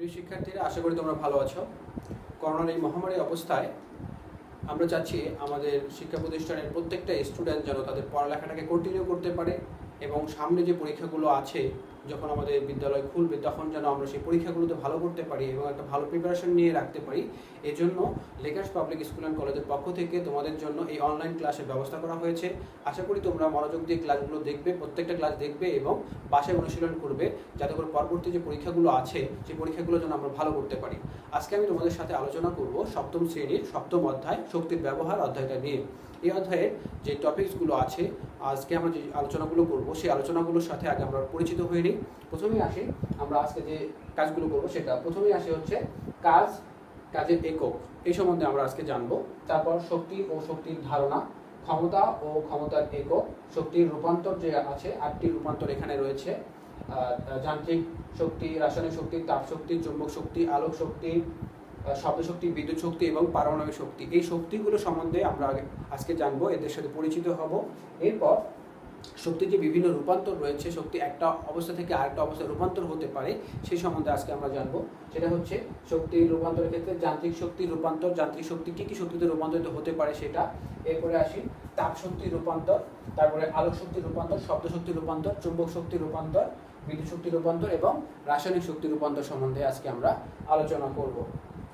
প্রিয় শিক্ষার্থীরা, আশা করি তোমরা ভালো আছো। করোনার এই মহামারী অবস্থায় আমরা চাচ্ছি আমাদের শিক্ষা প্রতিষ্ঠানের প্রত্যেকটা স্টুডেন্ট যেন তাদের পড়ালেখাটাকে কন্টিনিউ করতে পারে এবং সামনে যে পরীক্ষাগুলো আছে, যখন আমাদের বিদ্যালয় খুলবে তখন যেন আমরা সেই পরীক্ষাগুলোতে ভালো করতে পারি এবং একটা ভালো প্রিপারেশন নিয়ে রাখতে পারি। এজন্য লেকার্স পাবলিক স্কুল অ্যান্ড কলেজের পক্ষ থেকে তোমাদের জন্য এই অনলাইন ক্লাসের ব্যবস্থা করা হয়েছে। আশা করি তোমরা মনোযোগ দিয়ে ক্লাসগুলো দেখবে, প্রত্যেকটা ক্লাস দেখবে এবং বাসায় অনুশীলন করবে, যাতে করে পরবর্তী যে পরীক্ষাগুলো আছে সেই পরীক্ষাগুলো যেন আমরা ভালো করতে পারি। আজকে আমি তোমাদের সাথে আলোচনা করব সপ্তম শ্রেণীর সপ্তম অধ্যায় শক্তির ব্যবহার অধ্যায়টা নিয়ে। এই অধ্যায়ের যে টপিকসগুলো আছে, আজকে আমরা যে আলোচনাগুলো করব সেই আলোচনাগুলোর সাথে আগে আমরা পরিচিত হয়ে নিই। প্রথমেই আসি আমরা আজকে যে কাজগুলো করব সেটা প্রথমেই আসে হচ্ছে কাজের একক, এই সম্বন্ধে আমরা আজকে জানবো। তারপর শক্তি ও শক্তির ধারণা, ক্ষমতা ও ক্ষমতার একক, শক্তির রূপান্তর যে আছে 8টি রূপান্তর এখানে রয়েছে, যান্ত্রিক শক্তি, রাসায়নিক শক্তি, তাপ শক্তি, চুম্বক শক্তি, আলোক শক্তি, শব্দ শক্তি, বিদ্যুৎ শক্তি এবং পারমাণবিক শক্তি। এই শক্তিগুলো সম্বন্ধে আমরা আজকে জানবো, এদের সাথে পরিচিত হব। এরপর শক্তির যে বিভিন্ন রূপান্তর রয়েছে, শক্তি একটা অবস্থা থেকে আরেকটা অবস্থায় রূপান্তর হতে পারে, সেই সম্বন্ধে আজকে আমরা জানবো। সেটা হচ্ছে শক্তির রূপান্তরের ক্ষেত্রে যান্ত্রিক শক্তির রূপান্তর, যান্ত্রিক শক্তি কী কী শক্তিতে রূপান্তরিত হতে পারে সেটা। এরপরে আসি তাপ শক্তির রূপান্তর, তারপরে আলোক শক্তির রূপান্তর, শব্দ শক্তির রূপান্তর, চুম্বক শক্তির রূপান্তর, বিদ্যুৎ শক্তির রূপান্তর এবং রাসায়নিক শক্তির রূপান্তর সম্বন্ধে আজকে আমরা আলোচনা করব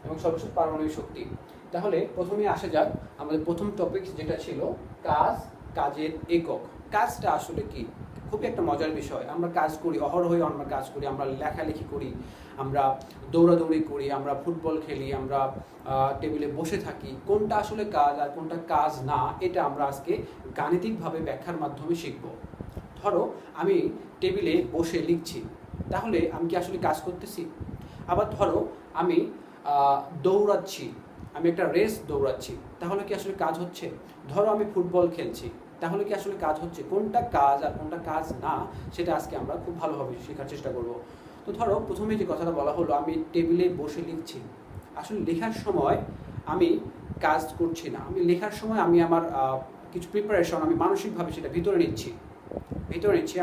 এবং সর্বশেষ পারমাণবিক শক্তি। তাহলে প্রথমে আসা যাক আমাদের প্রথম টপিক, যেটা ছিল কাজের একক। কাজটা আসলে কি? খুবই একটা মজার বিষয়। আমরা কাজ করি, অহরহই আমরা কাজ করি, আমরা লেখালেখি করি, আমরা দৌড়াদৌড়ি করি, আমরা ফুটবল খেলি, আমরা টেবিলে বসে থাকি। কোনটা আসলে কাজ আর কোনটা কাজ না, এটা আমরা আজকে গাণিতিকভাবে ব্যাখ্যার মাধ্যমে শিখব। ধরো আমি টেবিলে বসে লিখছি, তাহলে আমি কি আসলে কাজ করতেছি? আবার ধরো আমি দৌড়াচ্ছি, আমি একটা রেস দৌড়াচ্ছি, তাহলে কি আসলে কাজ হচ্ছে? ধরো আমি ফুটবল খেলছি, তাহলে কি আসলে কাজ হচ্ছে? কোনটা কাজ আর কোনটা কাজ না, সেটা আজকে আমরা খুব ভালোভাবে শেখার চেষ্টা করব। তো ধরো প্রথমে যে কথাটা বলা হলো, আমি টেবিলে বসে লিখছি, আসলে লেখার সময় আমি কাজ করছি না। আমি লেখার সময় আমি আমার কিছু প্রিপারেশন আমি মানসিকভাবে সেটা ভিতরে নিচ্ছি,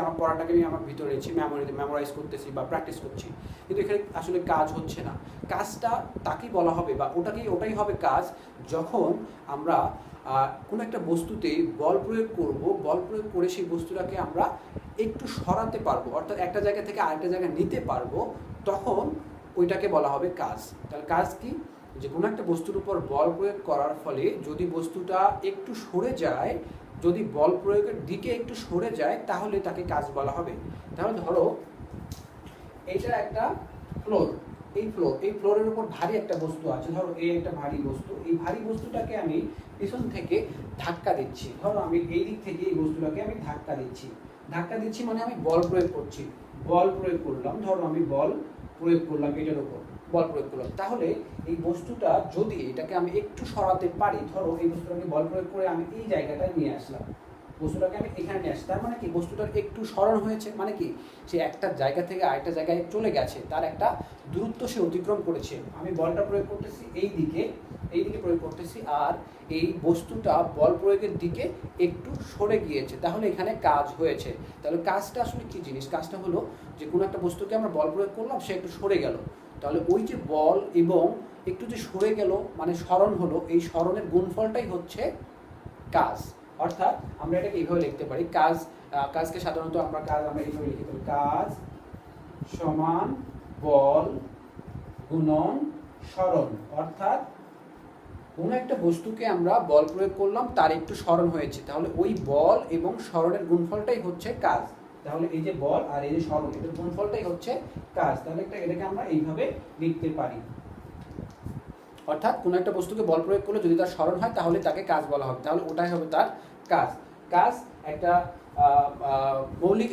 আমার পড়াটাকে আমি আমার ভিতরে নিচ্ছি, মেমোরাইজ করতেছি বা প্র্যাকটিস করছি, কিন্তু এখানে আসলে কাজ হচ্ছে না। কাজটা তাকেই বলা হবে বা ওটাই হবে কাজ, যখন আমরা কোনো একটা বস্তুতে বল প্রয়োগ করব, বল প্রয়োগ করে সেই বস্তুটাকে আমরা একটু সরাতে পারবো, অর্থাৎ একটা জায়গা থেকে আরেকটা জায়গায় নিতে পারবো, তখন ওইটাকে বলা হবে কাজ। তাহলে কাজ কি? যে কোনো একটা বস্তুর উপর বল প্রয়োগ করার ফলে যদি বস্তুটা একটু সরে যায়, যদি বল প্রয়োগের দিকে একটু সরে যায়, তাহলে তাকে কাজ বলা হবে। তাহলে ধরো এইটা একটা ফ্লোর, এই ফ্লোরের উপর ভারী একটা বস্তু আছে, ধরো এই একটা ভারী বস্তু, এই ভারী বস্তুটাকে আমি পিছন থেকে ধাক্কা দিচ্ছি। ধরো আমি এই দিক থেকে এই বস্তুটাকে আমি ধাক্কা দিচ্ছি মানে আমি বল প্রয়োগ করছি, বল প্রয়োগ করলাম। ধরো আমি বল প্রয়োগ করলাম এটার উপর, বল প্রয়োগ করলাম, তাহলে এই বস্তুটা যদি এটাকে আমি একটু সরাতে পারি, ধরো এই বস্তুটাকে বল প্রয়োগ করে আমি এই জায়গাটায় নিয়ে আসলাম, বস্তুটাকে আমি এখানে নিয়ে আসি, তার মানে কি বস্তুটার একটু সরণ হয়েছে, মানে কি সে একটা জায়গা থেকে আরেকটা জায়গায় চলে গেছে, তার একটা দূরত্ব সে অতিক্রম করেছে। আমি বলটা প্রয়োগ করতেছি এই দিকে প্রয়োগ করতেছি, আর এই বস্তুটা বল প্রয়োগের দিকে একটু সরে গিয়েছে, তাহলে এখানে কাজ হয়েছে। তাহলে কাজটা আসলে কি জিনিস? কাজটা হলো যে কোনো একটা বস্তুকে আমরা বল প্রয়োগ করলাম, সে একটু সরে গেল, তাহলে ওই যে বল এবং একটু যে সরে গেল মানে সরণ হলো, এই সরণের গুণফলটাই হচ্ছে কাজ। অর্থাৎ আমরা এটাকে এইভাবে লিখতে পারি, কাজকে সাধারণত আমরা এইভাবে লিখতে পারি, কাজ সমান বল গুণন সরণ। অর্থাৎ কোনো একটা বস্তুকে আমরা বল প্রয়োগ করলাম, তার একটু সরণ হয়েছে, তাহলে ওই বল এবং সরণের গুণফলটাই হচ্ছে কাজ। তাহলে এই যে বল আর এই যে সরণ, এটার গুণফলটাই হচ্ছে কাজ। তাহলে এটাকে আমরা এইভাবে লিখতে পারি। অর্থাৎ কোনো একটা বস্তুকে বল প্রয়োগ করলে যদি তার সরণ হয়, তাহলে তাকে কাজ বলা হবে, তাহলে ওটাই হবে তার কাজ। কাজ একটা মৌলিক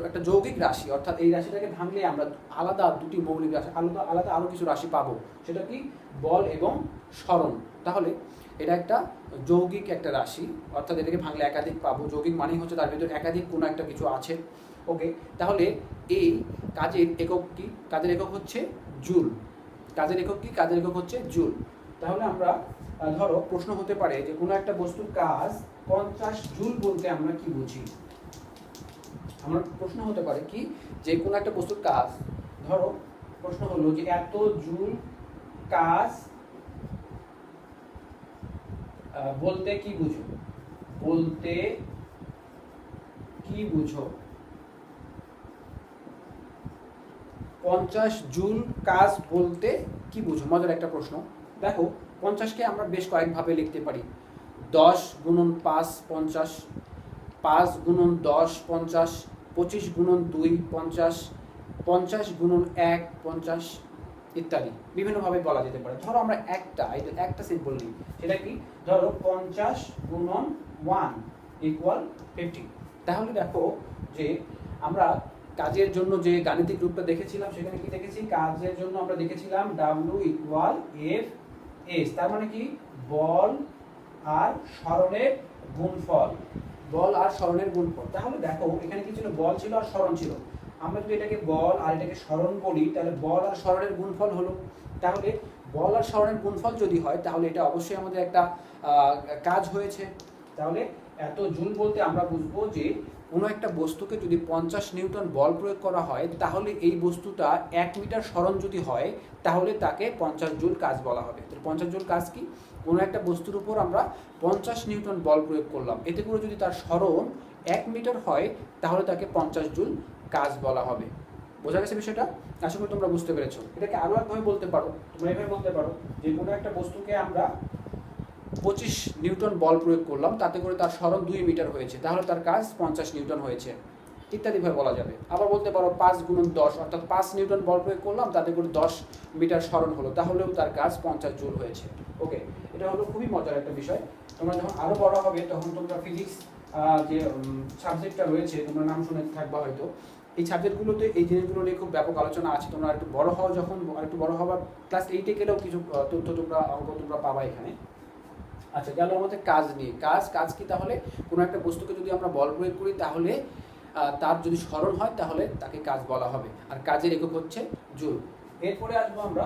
একটা যৌগিক রাশি, অর্থাৎ এই রাশিটাকে ভাঙলে আমরা আলাদা দুটি মৌলিক রাশি, আলাদা আরও কিছু রাশি পাবো, সেটা কি? বল এবং সরণ। তাহলে এটা একটা যৌগিক একটা রাশি, অর্থাৎ এটাকে ভাঙলে একাধিক পাবো। যৌগিক মানেই হচ্ছে তার ভিতরে একাধিক কোনো একটা কিছু আছে। ওকে, তাহলে এই কাজের একক কি? কাজের একক হচ্ছে জুল। কাজের একক কি? কাজের একক হচ্ছে জুল। তাহলে আমরা ধরো প্রশ্ন হতে পারে যে কোনো একটা বস্তুর কাজ 50 জুল বলতে আমরা কি বুঝি? আমার প্রশ্ন হতে পারে কি, যে কোনো একটা বস্তুর কাজ, ধরো প্রশ্ন হলো যে এত জুল কাজ বলতে কি বুঝো? বলতে কি বুঝো? 50 জুল কাজ বলতে কি বুঝো? মজার একটা প্রশ্ন। দেখো 50কে আমরা বেশ কয়েকভাবে লিখতে পারি। 10 গুণন 5 50, 5 গুণন 10 50, 25 গুণন 2 50, 50 গুণন 1 50 ইত্যাদি বিভিন্নভাবে বলা যেতে পারে। ধরো আমরা একটা সিম্পল নিই, সেটা কি? ধরো 50 গুণন 1 ইকুয়াল 50। তাহলে দেখো যে আমরা কাজের জন্য যে গাণিতিক রূপটা দেখেছিলাম, সেখানে কি দেখেছি? কাজের জন্য আমরা দেখেছিলাম W ইকুয়াল F S। তার মানে কি? বল আর সরণের গুণফল। বল আর সরণের গুণফল। তাহলে দেখো এখানে কি ছিল? বল ছিল আর সরণ ছিল। আমরা যদি এটাকে বল আর এটাকে সরণ বলি, তাহলে বল আর সরণের গুণফল হলো। তাহলে বল আর সরণের গুণফল যদি হয়, তাহলে এটা অবশ্যই আমাদের একটা কাজ হয়েছে। তাহলে এত জুল বলতে আমরা বুঝবো যে কোনো একটা বস্তুকে যদি 50 নিউটন বল প্রয়োগ করা হয়, তাহলে এই বস্তুটা 1 মিটার সরণ যদি হয়, তাহলে তাকে 50 জুল কাজ বলা হবে। তাহলে 50 জুল কাজ কি? কোনো একটা বস্তুর উপর আমরা 50 নিউটন বল প্রয়োগ করলাম, এতে করে যদি তার সরণ 1 মিটার হয়, তাহলে তাকে 50 জুল কাজ বলা হবে। বোঝা গেছে বিষয়টা? আশা করি তোমরা বুঝতে পেরেছো। এটাকে আরো একভাবে বলতে পারো, তোমরা এভাবে বলতে পারো যে কোনো একটা বস্তুকে আমরা 25 নিউটন বল প্রয়োগ করলাম, তাতে করে তার সরণ 2 মিটার হয়েছে, তাহলে তার কাজ 50 নিউটন হয়েছে, ইত্যাদিভাবে বলা যাবে। আবার বলতে পারো 5 গুণন 10, অর্থাৎ 5 নিউটন বল প্রয়োগ করলাম, তাতে করে 10 মিটার সরণ হলো, তাহলেও তার কাজ 50 জুল হয়েছে। ওকে, এটা হলো খুবই মজার একটা বিষয়। তোমরা যখন আরো বড় হবে, তখন তোমরা ফিজিক্স যে সাবজেক্টটা রয়েছে, তোমরা নাম শুনে থাকবা হয়তো, এই সাবজেক্টগুলোতে এই জিনিসগুলো নিয়ে খুব ব্যাপক আলোচনা আছে। তোমরা একটু বড় হও, যখন একটু বড় হওয়ার ক্লাস 8-এ গেলেও কিছু তথ্য তোমরা অঙ্ক তোমরা পাবা এখানে। আচ্ছা, গেল আমাদের কাজ নিয়ে। কাজ কি? তাহলে কোনো একটা বস্তুকে যদি আমরা বল প্রয়োগ করি, তাহলে তার যদি সরণ হয়, তাহলে তাকে কাজ বলা হবে, আর কাজের একক হচ্ছে জুল। এরপরে আসবো আমরা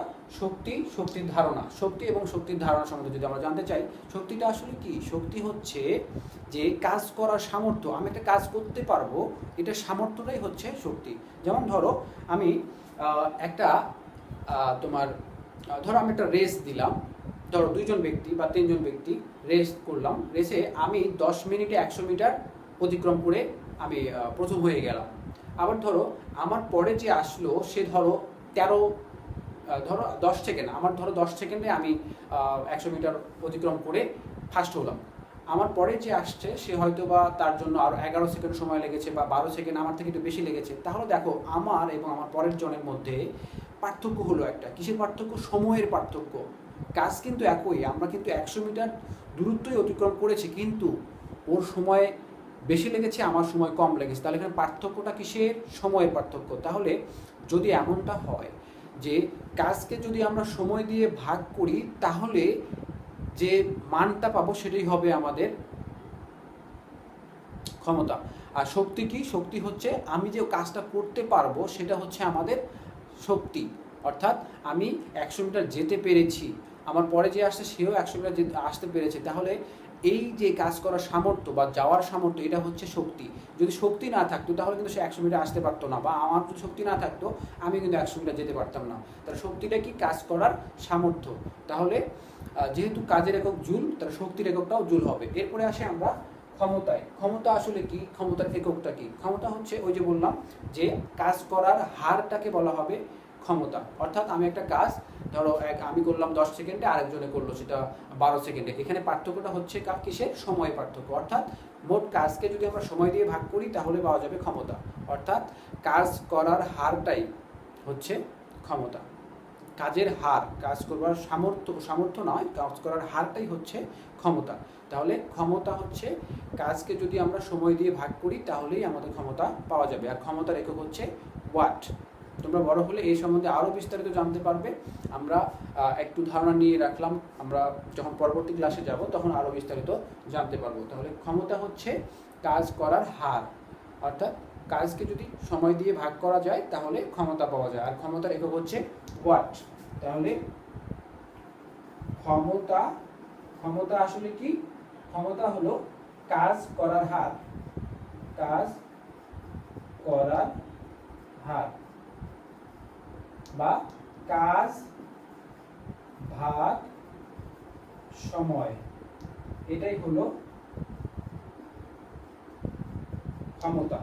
শক্তির ধারণা। শক্তি এবং শক্তির ধারণা সম্বন্ধে যদি আমরা জানতে চাই, শক্তিটা আসলে কি? শক্তি হচ্ছে যে কাজ করার সামর্থ্য। আমি একটা কাজ করতে পারবো, এটা সামর্থ্যটাই হচ্ছে শক্তি। যেমন ধরো আমি ধরো আমি একটা রেস দিলাম, ধরো 2জন ব্যক্তি বা 3জন ব্যক্তি রেস করলাম। রেসে আমি 10 মিনিটে 100 মিটার অতিক্রম করে আমি প্রথম হয়ে গেলাম। আবার ধরো আমার পরে যে আসলো, সে ধরো 10 সেকেন্ড, আমার ধরো 10 সেকেন্ডে আমি 100 মিটার অতিক্রম করে ফার্স্ট হলাম। আমার পরে যে আসছে, সে হয়তো বা তার জন্য আরও 11 সেকেন্ড সময় লেগেছে, বা 12 সেকেন্ড আমার থেকে একটু বেশি লেগেছে। তাহলে দেখো আমার এবং আমার পরের জনের মধ্যে পার্থক্য হলো একটা। কিসের পার্থক্য? সময়ের পার্থক্য। কাজ কিন্তু একই, আমরা কিন্তু 100 মিটার দূরত্বই অতিক্রম করেছি, কিন্তু ওর সময় বেশি লেগেছে, আমার সময় কম লেগেছে। তাহলে এখানে পার্থক্যটা কিসের? সময়ের পার্থক্য। তাহলে যদি এমনটা হয় যে কাজকে যদি আমরা সময় দিয়ে ভাগ করি, তাহলে যে মানটা পাবো সেটাই হবে আমাদের ক্ষমতা। আর শক্তি কি? শক্তি হচ্ছে আমি যে কাজটা করতে পারবো, সেটা হচ্ছে আমাদের শক্তি। অর্থাৎ আমি 100 মিটার যেতে পেরেছি, আমার পরে যে আসছে সেও 100 মিটার আসতে পেরেছে। তাহলে এই যে কাজ করার সামর্থ্য বা যাওয়ার সামর্থ্য, এটা হচ্ছে শক্তি। যদি শক্তি না থাকতো, তাহলে কিন্তু সে 100 মিটার আসতে পারতো না, বা আমার যদি শক্তি না থাকতো, আমি কিন্তু 100 মিটার যেতে পারতাম না। তাহলে শক্তিটা কি? কাজ করার সামর্থ্য। তাহলে যেহেতু কাজের একক জুল, তাহলে শক্তির এককটাও জুল হবে। এরপরে আসে আমরা ক্ষমতায়। ক্ষমতা আসলে কি? ক্ষমতার এককটা কি? ক্ষমতা হচ্ছে ওই যে বললাম যে কাজ করার হারটাকে বলা হবে ক্ষমতা। অর্থাৎ আমি একটা কাজ ধরো আমি করলাম 10 সেকেন্ডে, আরেকজনে করলো সেটা 12 সেকেন্ডে। এখানে পার্থক্যটা হচ্ছে কিসের? সময় পার্থক্য। অর্থাৎ মোট কাজকে যদি আমরা সময় দিয়ে ভাগ করি, তাহলে পাওয়া যাবে ক্ষমতা। অর্থাৎ কাজ করার হারটাই হচ্ছে ক্ষমতা। কাজের হার, কাজ করবার সামর্থ্য নয়, কাজ করার হারটাই হচ্ছে ক্ষমতা। তাহলে ক্ষমতা হচ্ছে কাজকে যদি আমরা সময় দিয়ে ভাগ করি, তাহলেই আমাদের ক্ষমতা পাওয়া যাবে। আর ক্ষমতার একক হচ্ছে ওয়াট। তোমরা বড় হলে এই সম্বন্ধে আরও বিস্তারিত জানতে পারবে। আমরা একটু ধারণা নিয়ে রাখলাম, আমরা যখন পরবর্তী ক্লাসে যাব তখন আরও বিস্তারিত জানতে পারবো। তাহলে ক্ষমতা হচ্ছে কাজ করার হার, অর্থাৎ কাজকে যদি সময় দিয়ে ভাগ করা যায়, তাহলে ক্ষমতা পাওয়া যায়। আর ক্ষমতার একক হচ্ছে ওয়াট। তাহলে ক্ষমতা আসলে কি? ক্ষমতা হলো কাজ করার হার। কাজ করার হার। বা কাজ ভাগ সময়, এটাই হলো ক্ষমতা।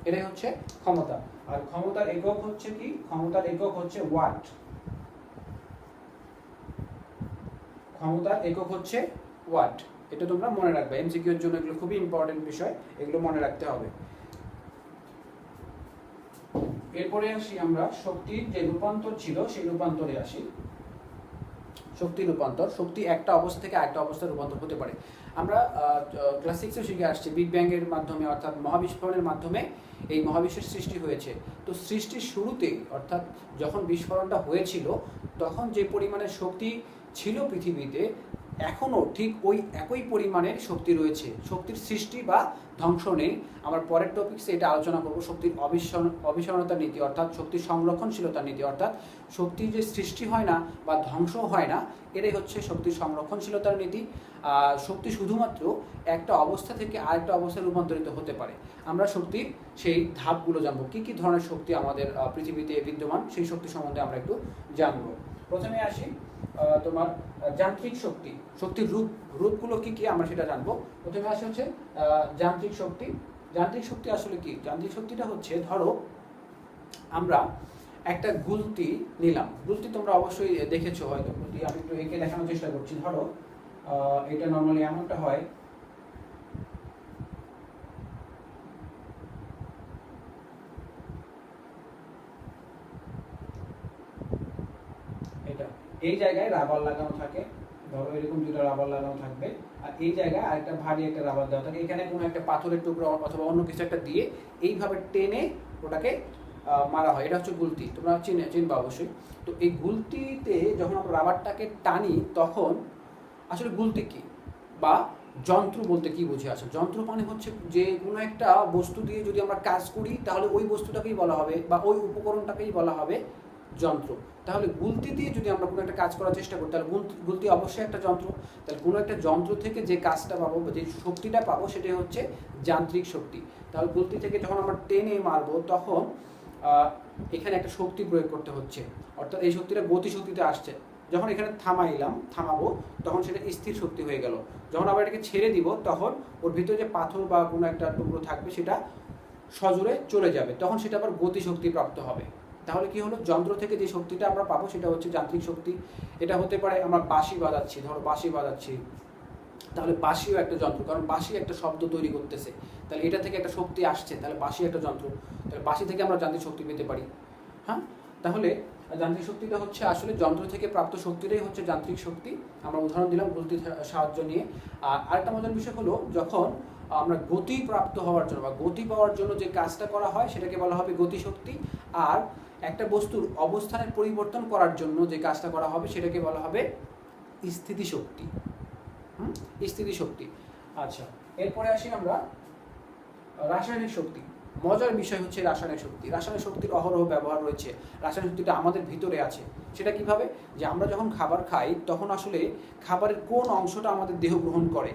এটাই হচ্ছে ক্ষমতা। আর ক্ষমতার একক হচ্ছে কি? ক্ষমতার একক হচ্ছে ওয়াট। ক্ষমতার একক হচ্ছে ওয়াট। এটা তোমরা মনে রাখবে, এমসিকিউ এর জন্য এগুলো খুবই ইম্পর্টেন্ট বিষয়, এগুলো মনে রাখতে হবে। এরপরে আসি আমরা শক্তির যে রূপান্তর ছিল সেই রূপান্তরে আসি। শক্তি রূপান্তর, শক্তি একটা অবস্থা থেকে আরেকটা অবস্থায় রূপান্তর হতে পারে। আমরা ক্লাস 6-এ শিখে আসছি বিগ ব্যাং এর মাধ্যমে, অর্থাৎ মহাবিস্ফোরণের মাধ্যমে এই মহাবিশ্বের সৃষ্টি হয়েছে। তো সৃষ্টির শুরুতেই, অর্থাৎ যখন বিস্ফোরণটা হয়েছিল, তখন যে পরিমাণের শক্তি ছিল পৃথিবীতে, এখনও ঠিক ওই একই পরিমাণের শক্তি রয়েছে। শক্তির সৃষ্টি বা ধ্বংস নেই। আমার পরের টপিক্সে এটা আলোচনা করব, শক্তির অবিস্মরণতার নীতি, অর্থাৎ শক্তির সংরক্ষণশীলতার নীতি। অর্থাৎ শক্তির যে সৃষ্টি হয় না বা ধ্বংস হয় না, এটাই হচ্ছে শক্তির সংরক্ষণশীলতার নীতি। শক্তি শুধুমাত্র একটা অবস্থা থেকে আরেকটা অবস্থায় রূপান্তরিত হতে পারে। আমরা শক্তির সেই ধাপগুলো জানবো, কী কী ধরনের শক্তি আমাদের পৃথিবীতে বিদ্যমান, সেই শক্তি সম্বন্ধে আমরা একটু জানবো। প্রথমে আসি তোমার যান্ত্রিক শক্তি। শক্তির রূপগুলো কি কি আমরা সেটা জানবো। প্রথমে আসে হচ্ছে যান্ত্রিক শক্তি। যান্ত্রিক শক্তি আসলে কি? যান্ত্রিক শক্তিটা হচ্ছে, ধরো আমরা একটা গুলতি নিলাম। গুলতি তোমরা অবশ্যই দেখেছো হয়তো, গুলতি আমি একটু এঁকে দেখানোর চেষ্টা করছি। ধরো এটা নর্মালি এমনটা হয়, এটা এই জায়গায় রাবার লাগানো থাকে। ধরো এরকম দুটো রাবার লাগানো থাকবে, আর এই জায়গায় আরেকটা ভারী একটা রাবার দেওয়া থাকে। এখানে কোনো একটা পাথরের টুকরো অথবা অন্য কিছু একটা দিয়ে এইভাবে টেনে ওটাকে মারা হয়। এটা হচ্ছে গুলতি, তোমরা চিনবা অবশ্যই। তো এই গুলতিতে যখন আমরা রাবারটাকে টানি, তখন আসলে গুলতি কি বা যন্ত্র বলতে কি বুঝি? আসলে যন্ত্র মানে হচ্ছে যে কোনো একটা বস্তু দিয়ে যদি আমরা কাজ করি, তাহলে ওই বস্তুটাকেই বলা হবে বা ওই উপকরণটাকেই বলা হবে যন্ত্র। তাহলে গুলতি দিয়ে যদি আমরা কোনো একটা কাজ করার চেষ্টা করি, তাহলে গুলতি অবশ্যই একটা যন্ত্র। তাহলে কোনো একটা যন্ত্র থেকে যে কাজটা পাবো বা যে শক্তিটা পাবো, সেটাই হচ্ছে যান্ত্রিক শক্তি। তাহলে গুলতি থেকে যখন আমরা টেনে মারবো, তখন এখানে একটা শক্তি প্রয়োগ করতে হচ্ছে, অর্থাৎ এই শক্তিটা গতিশক্তিতে আসছে। যখন এখানে থামাবো, তখন সেটা স্থির শক্তি হয়ে গেল। যখন আবার এটাকে ছেড়ে দিব, তখন ওর ভিতরে যে পাথর বা কোনো একটা টুকরো থাকবে, সেটা সজোরে চলে যাবে, তখন সেটা আবার গতিশক্তি প্রাপ্ত হবে। তাহলে কি হলো? যন্ত্র থেকে যে শক্তিটা আমরা পাবো সেটা হচ্ছে যান্ত্রিক শক্তি। এটা হতে পারে আমরা বাঁশি বাজাচ্ছি, ধরো বাঁশি বাজাচ্ছি, তাহলে বাঁশিও একটা যন্ত্র, কারণ বাঁশি একটা শব্দ তৈরি করতেছে। তাহলে এটা থেকে একটা শক্তি আসছে, তাহলে বাঁশি একটা যন্ত্র। তাহলে বাঁশি থেকে আমরা যান্ত্রিক শক্তি পেতে পারি। হ্যাঁ, তাহলে যান্ত্রিক শক্তিটা হচ্ছে আসলে যন্ত্র থেকে প্রাপ্ত শক্তিটাই হচ্ছে যান্ত্রিক শক্তি। আমরা উদাহরণ দিলাম গুলতির সাহায্য নিয়ে। আর আরেকটা মজার বিষয় হলো, যখন আমরা গতি প্রাপ্ত হওয়ার জন্য বা গতি পাওয়ার জন্য যে কাজটা করা হয়, সেটাকে বলা হবে গতিশক্তি। আর একটা বস্তুর অবস্থানের পরিবর্তন করার জন্য যে কাজটা করা হবে, সেটাকে বলা হবে স্থিতিশক্তি। স্থিতিশক্তি। আচ্ছা, এরপরে আসি আমরা রাসায়নিক শক্তি। মজার বিষয় হচ্ছে রাসায়নিক শক্তি। রাসায়নিক শক্তির অহরহ ব্যবহার রয়েছে। রাসায়নিক শক্তিটা আমাদের ভিতরে আছে। সেটা কিভাবে? যে আমরা যখন খাবার খাই, তখন আসলে খাবারের কোন অংশটা আমাদের দেহ গ্রহণ করে,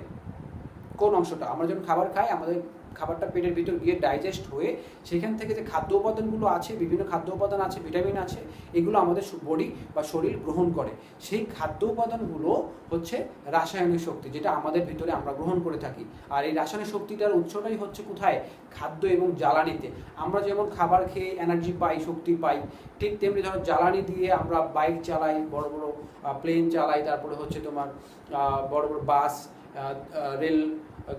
কোন অংশটা আমরা যখন খাবার খাই, আমাদের খাবারটা পেটের ভিতর গিয়ে ডাইজেস্ট হয়ে সেখান থেকে যে খাদ্য উপাদানগুলো আছে, বিভিন্ন খাদ্য উপাদান আছে, ভিটামিন আছে, এগুলো আমাদের বডি বা শরীর গ্রহণ করে। সেই খাদ্য উপাদানগুলো হচ্ছে রাসায়নিক শক্তি, যেটা আমাদের ভিতরে আমরা গ্রহণ করে থাকি। আর এই রাসায়নিক শক্তিটার উৎসটাই হচ্ছে কোথায়? খাদ্য এবং জ্বালানিতে। আমরা যেমন খাবার খেয়ে এনার্জি পাই, শক্তি পাই, ঠিক তেমনি ধরো জ্বালানি দিয়ে আমরা বাইক চালাই, বড় বড় প্লেন চালাই, তারপরে হচ্ছে তোমার বড় বড় বাস, রেল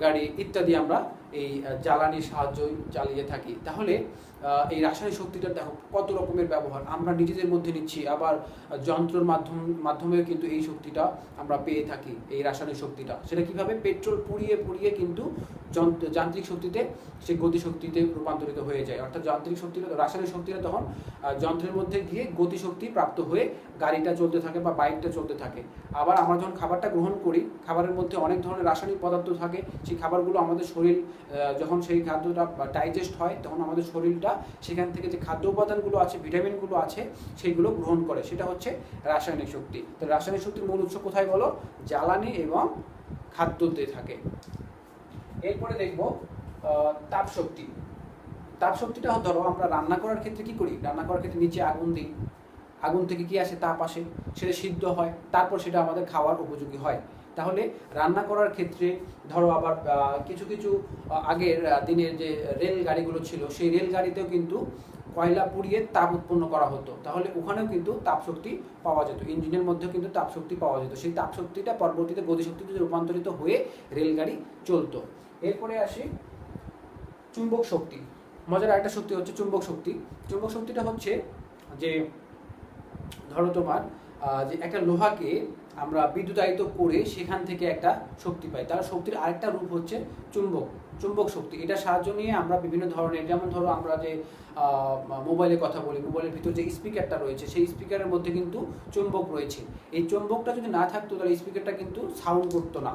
গাড়ি ইত্যাদি আমরা এই জ্বালানির সাহায্যই চালিয়ে থাকি। তাহলে এই রাসায়নিক শক্তিটার দেখো কত রকমের ব্যবহার আমরা নিজেদের মধ্যে নিচ্ছি, আবার যন্ত্রের মাধ্যমেও কিন্তু এই শক্তিটা আমরা পেয়ে থাকি। এই রাসায়নিক শক্তিটা সেটা কিভাবে? পেট্রোল পুড়িয়ে কিন্তু যান্ত্রিক শক্তিতে, সে গতিশক্তিতে রূপান্তরিত হয়ে যায়। অর্থাৎ যান্ত্রিক শক্তিটা, রাসায়নিক শক্তিটা তখন যন্ত্রের মধ্যে গিয়ে গতিশক্তি প্রাপ্ত হয়ে গাড়িটা চলতে থাকে বা বাইকটা চলতে থাকে। আবার আমরা যখন খাবারটা গ্রহণ করি, খাবারের মধ্যে অনেক ধরনের রাসায়নিক পদার্থ থাকে। সেই খাবারগুলো আমাদের শরীর যখন সেই খাদ্যটা ডাইজেস্ট হয়, তখন আমাদের শরীরটা সেখান থেকে যে খাদ্য উপাদানগুলো আছে, ভিটামিনগুলো আছে, সেইগুলো গ্রহণ করে। সেটা হচ্ছে রাসায়নিক শক্তি। তো রাসায়নিক শক্তির মূল উৎস কোথায় বলো? জ্বালানি এবং খাদ্যতে থাকে। এরপরে দেখব তাপশক্তি। তাপশক্তিটা ধরো আমরা রান্না করার ক্ষেত্রে কি করি? রান্না করার ক্ষেত্রে নিচে আগুন দিই, আগুন থেকে কি আসে, তাপ আসে, সেটা সিদ্ধ হয়, তারপর সেটা আমাদের খাওয়ার উপযোগী হয়। তাহলে রান্না করার ক্ষেত্রে ধরো আবার কিছু কিছু আগের দিনের যে রেলগাড়িগুলো ছিল, সেই রেলগাড়িতেও কিন্তু কয়লা পুড়িয়ে তাপ উৎপন্ন করা হতো, তাহলে ওখানেও কিন্তু তাপশক্তি পাওয়া যেত, ইঞ্জিনের মধ্যেও কিন্তু তাপশক্তি পাওয়া যেত। সেই তাপশক্তিটা পরবর্তীতে গতিশক্তিতে রূপান্তরিত হয়ে রেলগাড়ি চলতো। এরপরে আসি চুম্বক শক্তি। মজার একটা শক্তি হচ্ছে চুম্বক শক্তি। চুম্বক শক্তিটা হচ্ছে যে ধরো তোমার যে একটা লোহাকে আমরা বিদ্যুতায়িত করে সেখান থেকে একটা শক্তি পাই, তার শক্তির আরেকটা রূপ হচ্ছে চুম্বক শক্তি। এটা সাহায্য নিয়ে আমরা বিভিন্ন ধরনের, যেমন ধরো আমরা যে মোবাইলের কথা বলি, মোবাইলের ভিতর যে স্পিকারটা রয়েছে সেই স্পিকারের মধ্যে কিন্তু চুম্বক রয়েছে। এই চুম্বকটা যদি না থাকতো তাহলে স্পিকারটা কিন্তু সাউন্ড করতো না,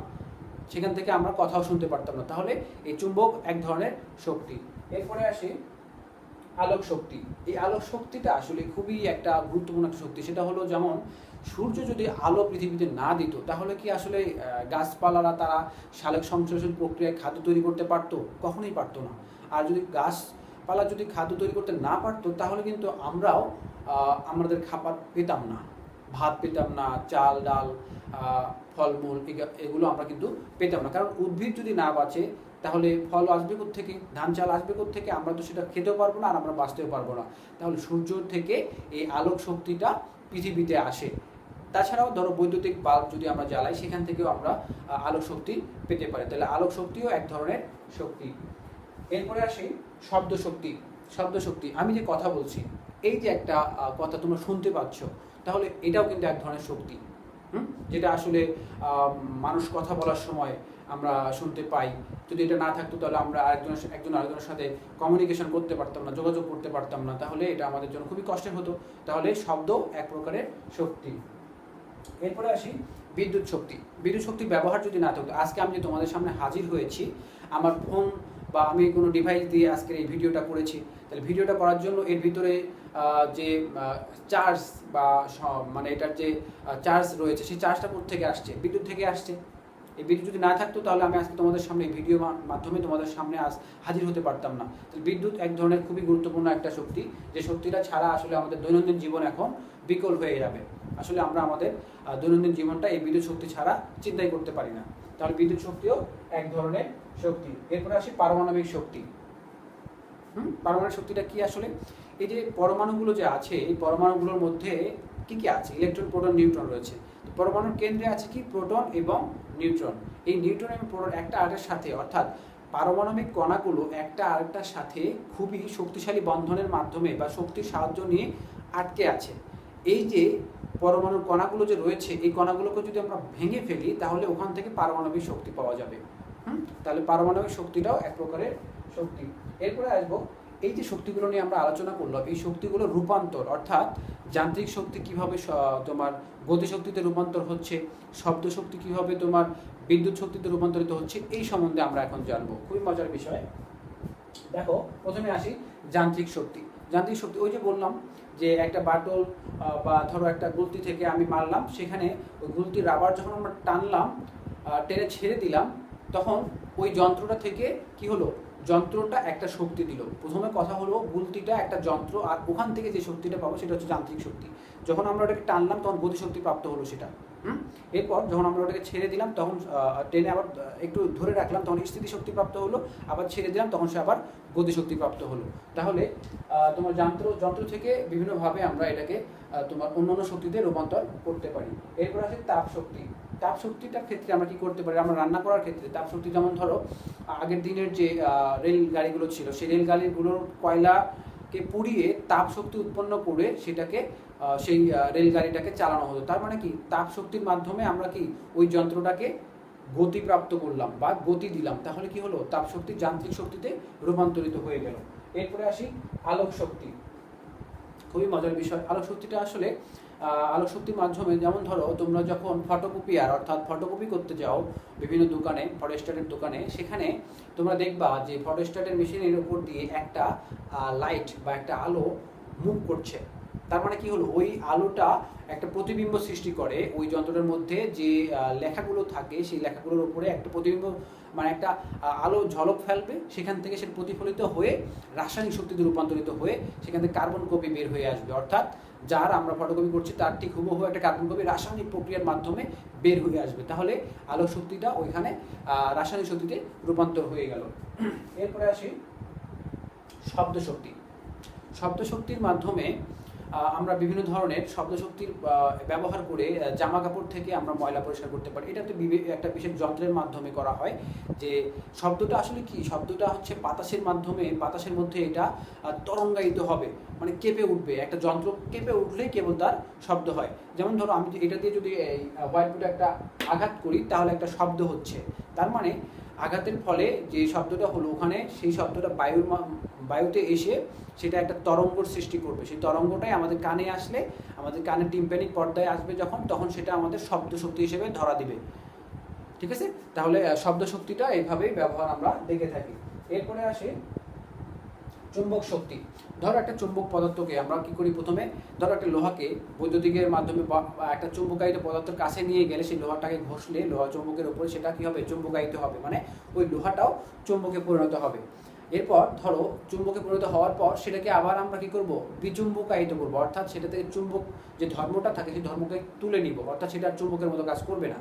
সেখান থেকে আমরা কথাও শুনতে পারতাম না। তাহলে এই চুম্বক এক ধরনের শক্তি। এরপরে আসি আলোক শক্তি। এই আলোক শক্তিটা আসলে খুবই একটা গুরুত্বপূর্ণ একটা শক্তি। সেটা হলো যেমন সূর্য যদি আলো পৃথিবীতে না দিত তাহলে কি আসলে গাছপালারা তারা সালোক সংশ্লেষণ প্রক্রিয়ায় খাদ্য তৈরি করতে পারতো? কখনোই পারতো না। আর যদি গাছপালা যদি খাদ্য তৈরি করতে না পারতো তাহলে কিন্তু আমরাও আমাদের খাবার পেতাম না, ভাত পেতাম না, চাল ডাল ফলমূল এগুলো আমরা কিন্তু পেতাম না। কারণ উদ্ভিদ যদি না বাঁচে তাহলে ফল আসবে কোত্থেকে, ধান চাল আসবে কোত্থেকে, আমরা তো সেটা খেতেও পারবো না আর আমরা বাঁচতেও পারবো না। তাহলে সূর্য থেকে এই আলোক শক্তিটা পৃথিবীতে আসে। তাছাড়াও ধরো বৈদ্যুতিক বাল্ব যদি আমরা জ্বালাই সেখান থেকেও আমরা আলোক শক্তি পেতে পারি। তাহলে আলোক শক্তিও এক ধরনের শক্তি। এরপরে আসি শব্দ শক্তি। শব্দ শক্তি, আমি যে কথা বলছি, এই যে একটা কথা তোমরা শুনতে পাচ্ছ, তাহলে এটাও কিন্তু এক ধরনের শক্তি, যেটা আসলে মানুষ কথা বলার সময় আমরা শুনতে পাই। যদি এটা না থাকতো তাহলে আমরা একজন আরেকজনের সাথে কমিউনিকেশন করতে পারতাম না, যোগাযোগ করতে পারতাম না, তাহলে এটা আমাদের জন্য খুবই কষ্টের হতো। তাহলে শব্দ এক প্রকারের শক্তি। এরপরে আসি বিদ্যুৎ শক্তি। বিদ্যুৎ শক্তির ব্যবহার যদি না থাকতো, আজকে আমি যে তোমাদের সামনে হাজির হয়েছি, আমার ফোন বা আমি কোনো ডিভাইস দিয়ে আজকের এই ভিডিওটা করেছি, তাহলে ভিডিওটা করার জন্য এর ভিতরে যে চার্জ বা মানে এটার যে চার্জ রয়েছে সেই চার্জটা কোথা থেকে আসছে? বিদ্যুৎ থেকে আসছে। এই বিদ্যুৎ যদি না থাকতো তাহলে আমি আজকে তোমাদের সামনে এই ভিডিও মাধ্যমে তোমাদের সামনে হাজির হতে পারতাম না। তাহলে বিদ্যুৎ এক ধরনের খুবই গুরুত্বপূর্ণ একটা শক্তি, যে শক্তিটা ছাড়া আসলে আমাদের দৈনন্দিন জীবন এখন বিকল হয়ে যাবে। আসলে আমরা আমাদের দৈনন্দিন জীবনটা এই বিদ্যুৎ শক্তি ছাড়া চিন্তাই করতে পারি না। তাহলে বিদ্যুৎ শক্তিও এক ধরনের শক্তি। এরপরে আসি পারমাণবিক শক্তি। পারমাণবিক শক্তিটা কি আসলে? এই যে পরমাণুগুলো যে আছে, এই পরমাণুগুলোর মধ্যে কি কি আছে? ইলেকট্রন, প্রোটন, নিউট্রন রয়েছে। পরমাণুর কেন্দ্রে আছে কি? প্রোটন এবং নিউট্রন। এই নিউট্রন এবং প্রোটন একটা আরেকটার সাথে, অর্থাৎ পারমাণবিক কণাগুলো একটা আরেকটার সাথে খুবই শক্তিশালী বন্ধনের মাধ্যমে বা শক্তির সাহায্য নিয়ে আটকে আছে। এই যে পরমাণুর কণাগুলো যে রয়েছে, এই কণাগুলোকে যদি আমরা ভেঙে ফেলি তাহলে ওখান থেকে পারমাণবিক শক্তি পাওয়া যাবে। তাহলে পারমাণবিক শক্তিটাও এক প্রকারের শক্তি। এরপরে আসবো এই যে শক্তিগুলো নিয়ে আমরা আলোচনা করলাম, এই শক্তিগুলো রূপান্তর, অর্থাৎ যান্ত্রিক শক্তি কিভাবে তোমার গতিশক্তিতে রূপান্তর হচ্ছে, শব্দ শক্তি কিভাবে তোমার বিদ্যুৎ শক্তিতে রূপান্তরিত হচ্ছে, এই সম্বন্ধে আমরা এখন জানবো। খুবই মজার বিষয়। দেখো, প্রথমে আসি যান্ত্রিক শক্তি। যান্ত্রিক শক্তি, ওই যে বললাম যে একটা বাটল বা ধরো একটা গুলতি থেকে আমি মারলাম, সেখানে ওই গুলতির রাবার যখন আমরা টানলাম, টেনে ছেড়ে দিলাম, তখন ওই যন্ত্রটা থেকে কি হলো? যন্ত্রটা একটা শক্তি দিল। প্রথমে কথা হলো গুলতিটা একটা যন্ত্র, আর ওখান থেকে যে শক্তিটা পাবো সেটা হচ্ছে যান্ত্রিক শক্তি। যখন আমরা ওটাকে টানলাম তখন গতিশক্তি প্রাপ্ত হলো সেটা। এরপর যখন আমরা ওটাকে ছেড়ে দিলাম তখন টেনে আবার একটু ধরে রাখলাম, তখন স্থিতিশক্তি প্রাপ্ত হলো, আবার ছেড়ে দিলাম তখন সে আবার গতিশক্তি প্রাপ্ত হলো। তাহলে তোমার যন্ত্র থেকে বিভিন্নভাবে আমরা এটাকে তোমার অন্যান্য শক্তিতে রূপান্তর করতে পারি। এরপর আছে তাপ শক্তি। তাপ শক্তিটার ক্ষেত্রে আমরা কি করতে পারি? আমরা রান্না করার ক্ষেত্রে তাপ শক্তি, যেমন ধরো আগের দিনের যে রেল গাড়িগুলো ছিল, সেই রেল গাড়িগুলোর কয়লাকে পুড়িয়ে তাপ শক্তি উৎপন্ন করে সেটাকে সেই রেলগাড়িটাকে চালানো হতো। তার মানে কি? তাপ শক্তির মাধ্যমে আমরা কি ওই যন্ত্রটাকে গতিপ্রাপ্ত করলাম বা গতি দিলাম, তাহলে কি হলো? তাপ শক্তি যান্ত্রিক শক্তিতে রূপান্তরিত হয়ে গেল। এরপরে আসি আলোক শক্তি। খুবই মজার বিষয়। আলোক শক্তিটা আসলে আলোক শক্তির মাধ্যমে, যেমন ধরো তোমরা যখন ফটোকপিয়ার অর্থাৎ ফটোকপি করতে যাও বিভিন্ন দোকানে, ফটোস্ট্যাটের দোকানে, সেখানে তোমরা দেখবা যে ফটোস্ট্যাটের মেশিনের উপর দিয়ে একটা লাইট বা একটা আলো মুভ করছে। তার মানে কি হলো, ওই আলোটা একটা প্রতিবিম্ব সৃষ্টি করে, ওই যন্ত্রটার মধ্যে যে লেখাগুলো থাকে সেই লেখাগুলোর উপরে একটা প্রতিবিম্ব, মানে একটা আলো ঝলক ফেলবে, সেখান থেকে সেটা প্রতিফলিত হয়ে রাসায়নিক শক্তিতে রূপান্তরিত হয়ে সেখান থেকে কার্বন কপি বের হয়ে আসবে। অর্থাৎ যার আমরা ফটোকপি করছি তার ঠিক হুবহু একটা কার্বন কপি রাসায়নিক প্রক্রিয়ার মাধ্যমে বের হয়ে আসবে। তাহলে আলোক শক্তিটা ওইখানে রাসায়নিক শক্তিতে রূপান্তর হয়ে গেল। এরপরে আসি শব্দ শক্তি। শব্দ শক্তির মাধ্যমে আমরা বিভিন্ন ধরনের শব্দ শক্তির ব্যবহার করে জামা কাপড় থেকে আমরা ময়লা পরিষ্কার করতে পারি। এটা তো একটা বিশেষ যন্ত্রের মাধ্যমে করা হয়। যে শব্দটা আসলে কি, শব্দটা হচ্ছে বাতাসের মাধ্যমে, বাতাসের মধ্যে এটা তরঙ্গায়িত হবে, মানে কেঁপে উঠবে। একটা যন্ত্র কেঁপে উঠলেই কেবল তার শব্দ হয়। যেমন ধরো আমি এটা দিয়ে যদি এই হোয়াইট বোর্ডে একটা আঘাত করি তাহলে একটা শব্দ হচ্ছে। তার মানে আঘাতের ফলে যে শব্দটা হলো ওখানে সেই শব্দটা বায়ুতে এসে সেটা একটা তরঙ্গর সৃষ্টি করবে। সেই তরঙ্গটাই আমাদের কানে আসলে, আমাদের কানের টিম্প্যানিক পর্দায় আসবে যখন, তখন সেটা আমাদের শব্দ শক্তি হিসেবে ধরা দিবে। ঠিক আছে, তাহলে শব্দ শক্তিটা এইভাবেই ব্যবহার আমরা দেখে থাকি। এরপরে আসে চুম্বক শক্তি। ধরো একটা চুম্বক পদার্থকে আমরা কি করি, প্রথমে ধরো একটা লোহাকে বৈদ্যুতিকের মাধ্যমে বা একটা চুম্বকায়িত পদার্থের কাছে নিয়ে গেলে সেই লোহাটাকে ঘষলে লোহা চুম্বকের উপরে সেটা কি হবে, চুম্বকায়িত হবে, মানে ওই লোহাটাও চুম্বকে পরিণত হবে। এরপর ধরো চুম্বকে পরিণত হওয়ার পর সেটাকে আবার আমরা কি করব, বিচুম্বকায়িত করব, অর্থাৎ সেটা থেকে চুম্বক যে ধর্মটা থাকে সেই ধর্মকে তুলে নিব, অর্থাৎ সেটা চুম্বকের মতো কাজ করবে না।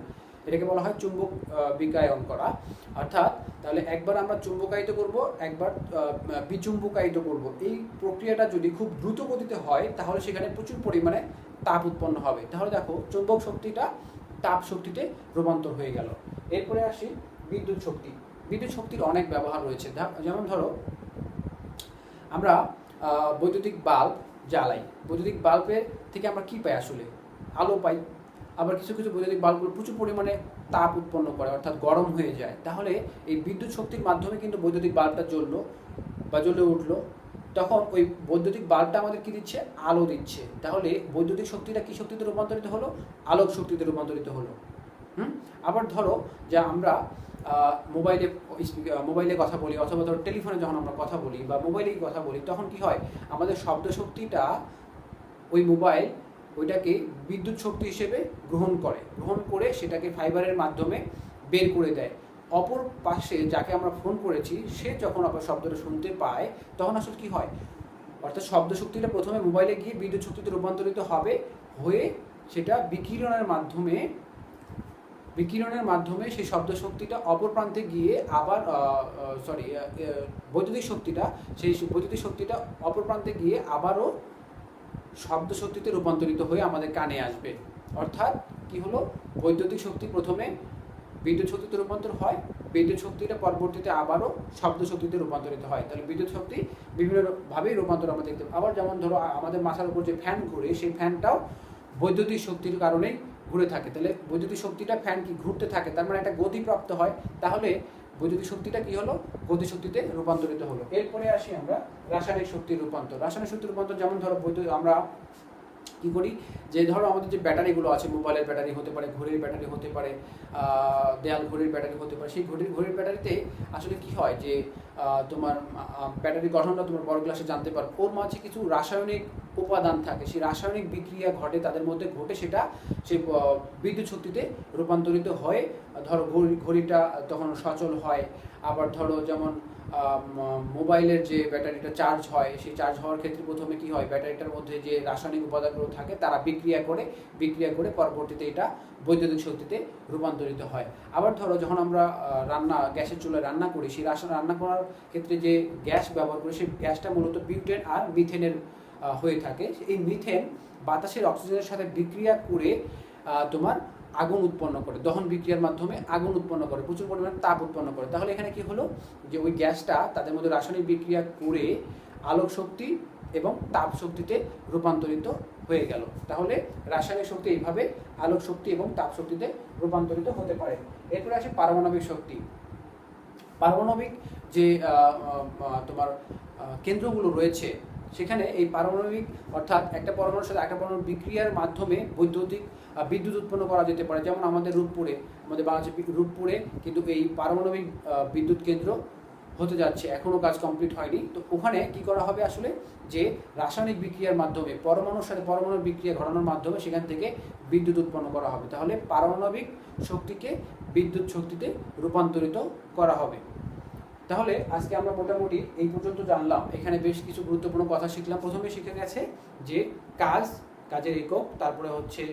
এটাকে বলা হয় চুম্বক বিকায়ন করা। অর্থাৎ তাহলে একবার আমরা চুম্বকায়িত করব, একবার বিচুম্বকায়িত করব। এই প্রক্রিয়াটা যদি খুব দ্রুত গতিতে হয় তাহলে সেখানে প্রচুর পরিমাণে তাপ উৎপন্ন হবে। তাহলে দেখো চুম্বক শক্তিটা তাপ শক্তিতে রূপান্তর হয়ে গেল। এরপরে আসি বিদ্যুৎ শক্তি। বিদ্যুৎ শক্তির অনেক ব্যবহার রয়েছে। যেমন ধরো আমরা বৈদ্যুতিক বাল্ব জ্বালাই, বৈদ্যুতিক বাল্বের থেকে আমরা কি পাই, আসলে আলো পাই। আবার কিছু কিছু বৈদ্যুতিক বাল্বগুলো প্রচুর পরিমাণে তাপ উৎপন্ন করে, অর্থাৎ গরম হয়ে যায়। তাহলে এই বিদ্যুৎ শক্তির মাধ্যমে কিন্তু বৈদ্যুতিক বাল্বটা জ্বললো বা জ্বলে উঠলো, তখন ওই বৈদ্যুতিক বাল্বটা আমাদের কি দিচ্ছে, আলো দিচ্ছে। তাহলে বৈদ্যুতিক শক্তিটা কি শক্তিতে রূপান্তরিত হলো, আলোক শক্তিতে রূপান্তরিত হলো। আবার ধরো যে আমরা মোবাইলে কথা বলি, অথবা ধরো টেলিফোনে যখন আমরা কথা বলি বা মোবাইলে কথা বলি, তখন কি হয়, আমাদের শব্দ শক্তিটা ওই মোবাইল ওইটাকে বিদ্যুৎ শক্তি হিসেবে গ্রহণ করে সেটাকে ফাইবারের মাধ্যমে বের করে দেয়। অপর পাশে যাকে আমরা ফোন করেছি সে যখন আবার শব্দটা শুনতে পায় তখন আসলে কি হয়, অর্থাৎ শব্দ শক্তিটা প্রথমে মোবাইলে গিয়ে বিদ্যুৎ শক্তিতে রূপান্তরিত হয়ে সেটা বিকিরণের মাধ্যমে সেই শব্দ শক্তিটা অপর প্রান্তে গিয়ে আবার বৈদ্যুতিক শক্তিটা অপর প্রান্তে গিয়ে আবারও শব্দ শক্তিতে রূপান্তরিত হয়ে আমাদের কানে আসবে। অর্থাৎ কি হলো, বৈদ্যুতিক শক্তি প্রথমে বিদ্যুৎ শক্তিতে রূপান্তর হয়, বিদ্যুৎ শক্তিটা পরবর্তীতে আবারও শব্দ শক্তিতে রূপান্তরিত হয়। তাহলে বিদ্যুৎ শক্তি বিভিন্নভাবেই রূপান্তর আমরা দেখতে পাই। আবার যেমন ধরো আমাদের মাথার উপর যে ফ্যান ঘুরে, সেই ফ্যানটাও বৈদ্যুতিক শক্তির কারণেই ঘুরে থাকে। তাহলে বৈদ্যুতিক শক্তিটা ফ্যান কি ঘুরতে থাকে, তার মানে একটা গতিপ্রাপ্ত হয়। তাহলে বৈদ্যুতিক শক্তিটা কি হলো, গতিশক্তিতে রূপান্তরিত হলো। এরপরে আসি আমরা রাসায়নিক শক্তির রূপান্তর। রাসায়নিক শক্তির রূপান্তর যেমন ধরো আমরা কি করি, যে ধরো আমাদের যে ব্যাটারিগুলো আছে, মোবাইলের ব্যাটারি হতে পারে, ঘড়ির ব্যাটারি হতে পারে, দেয়াল ঘড়ির ব্যাটারি হতে পারে, সেই ঘড়ির ব্যাটারিতে আসলে কি হয় যে তোমার ব্যাটারির গঠনটা তোমার বড় ক্লাসে জানতে পারো। ওর মাঝে কিছু রাসায়নিক উপাদান থাকে, সেই রাসায়নিক বিক্রিয়া তাদের মধ্যে ঘটে সেটা সেই বিদ্যুৎ শক্তিতে রূপান্তরিত হয়। ধরো ঘড়িটা তখন সচল হয়। আবার ধরো যেমন মোবাইলের যে ব্যাটারিটা চার্জ হয়, সেই চার্জ হওয়ার ক্ষেত্রে প্রথমে কি হয়, ব্যাটারিটার মধ্যে যে রাসায়নিক উপাদানগুলো থাকে তারা বিক্রিয়া করে পরবর্তীতে এটা বৈদ্যুতিক শক্তিতে রূপান্তরিত হয়। আবার ধরো যখন আমরা গ্যাসের চুলায় রান্না করি, সেই রান্না করার ক্ষেত্রে যে গ্যাস ব্যবহার করি, সেই গ্যাসটা মূলত বিউটেন আর মিথেনের হয়ে থাকে। এই মিথেন বাতাসের অক্সিজেনের সাথে বিক্রিয়া করে তোমার আগুন উৎপন্ন করে, দহন বিক্রিয়ার মাধ্যমে আগুন উৎপন্ন করে, প্রচুর পরিমাণে তাপ উৎপন্ন করে। তাহলে এখানে কি হলো, যে ওই গ্যাসটা তাদের মধ্যে রাসায়নিক বিক্রিয়া করে আলোক শক্তি এবং তাপ শক্তিতে রূপান্তরিত হয়ে গেল। তাহলে রাসায়নিক শক্তি এইভাবে আলোক শক্তি এবং তাপ শক্তিতে রূপান্তরিত হতে পারে। এরপরে আসে পারমাণবিক শক্তি। পারমাণবিক যে তোমার কেন্দ্রগুলো রয়েছে, সেখানে এই পারমাণবিক অর্থাৎ একটা পরমাণুর সাথে একটা পরমাণুর বিক্রিয়ার মাধ্যমে বিদ্যুৎ উৎপন্ন করা যেতে পারে। যেমন আমাদের বাংলাদেশের রূপপুরে কিন্তু এই পারমাণবিক বিদ্যুৎ কেন্দ্র হতে যাচ্ছে, এখনও কাজ কমপ্লিট হয়নি। তো ওখানে কি করা হবে আসলে, যে রাসায়নিক বিক্রিয়ার মাধ্যমে পরমাণুর সাথে পরমাণুর বিক্রিয়া ঘটানোর মাধ্যমে সেখান থেকে বিদ্যুৎ উৎপন্ন করা হবে। তাহলে পারমাণবিক শক্তিকে বিদ্যুৎ শক্তিতে রূপান্তরিত করা হবে। তাহলে আজকে আমরা মোটামুটি এই পর্যন্ত জানলাম। এখানে বেশ কিছু গুরুত্বপূর্ণ কথা শিখলাম। প্রথমে শিখে গেছে যে কাজের একক, তারপরে হচ্ছে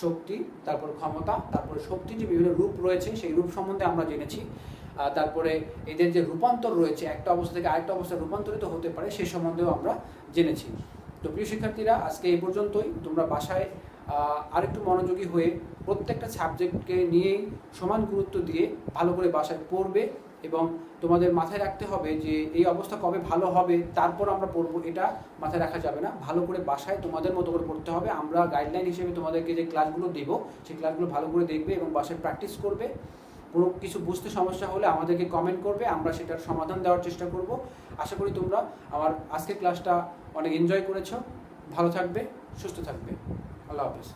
শক্তি, তারপর ক্ষমতা, তারপরে শক্তির যে বিভিন্ন রূপ রয়েছে সেই রূপ সম্বন্ধে আমরা জেনেছি। তারপরে এদের যে রূপান্তর রয়েছে, একটা অবস্থা থেকে আরেকটা অবস্থায় রূপান্তরিত হতে পারে সে সম্বন্ধেও আমরা জেনেছি। তো প্রিয় শিক্ষার্থীরা, আজকে এই পর্যন্তই। তোমরা বাসায় আরেকটু মনোযোগী হয়ে প্রত্যেকটা সাবজেক্টকে নিয়েই সমান গুরুত্ব দিয়ে ভালো করে বাসায় পড়বে, এবং তোমাদের মাথায় রাখতে হবে যে এই অবস্থা কবে ভালো হবে তারপর আমরা পড়বো, এটা মাথায় রাখা যাবে না। ভালো করে বাসায় তোমাদের মতো করে পড়তে হবে। আমরা গাইডলাইন হিসেবে তোমাদেরকে যে ক্লাসগুলো দেবো সেই ক্লাসগুলো ভালো করে দেখবে এবং বাসায় প্র্যাকটিস করবে। কোনো কিছু বুঝতে সমস্যা হলে আমাদেরকে কমেন্ট করবে, আমরা সেটার সমাধান দেওয়ার চেষ্টা করব। আশা করি তোমরা আমার আজকের ক্লাসটা অনেক এনজয় করেছো। ভালো থাকবে, সুস্থ থাকবে। আল্লাহ হাফেজ।